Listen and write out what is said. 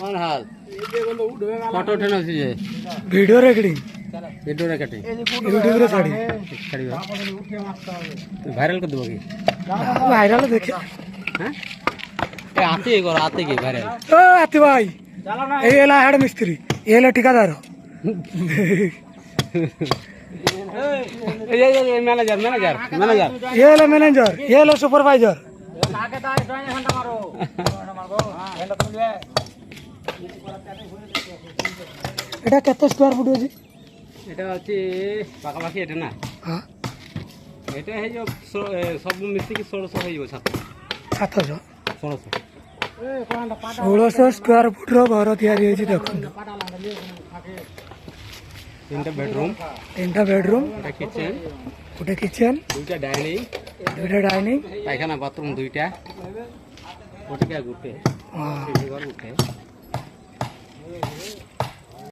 कौन हाल फोटो उठाना चाहिए video recording video recording YouTube रे छाड़ी छाड़ी वायरल कर दोगे वायरल देखे हैं ए आते की वायरल ओ आती भाई ए एला हेड मिस्त्री ए एला ठेकेदार ये मैनेजर मैनेजर मैनेजर ये एला मैनेजर ये एला सुपरवाइजर এটা কত স্কয়ার ফুট আছে এটা হচ্ছে পাকাপাকি এটা না হ্যাঁ এটা এই যে সব মিশিকি 1600 হয়ে যাবে 700 1600 1600 স্কয়ার ফুটর ঘর তৈরি হয়েছে দেখুন তিনটা বেডরুম এটা কিচেন ওটা কিচেন দুইটা ডাইনিং ডাইনিং পায়খানা বাথরুম দুইটা ওটা গুটে হ্যাঁ ঘর গুটে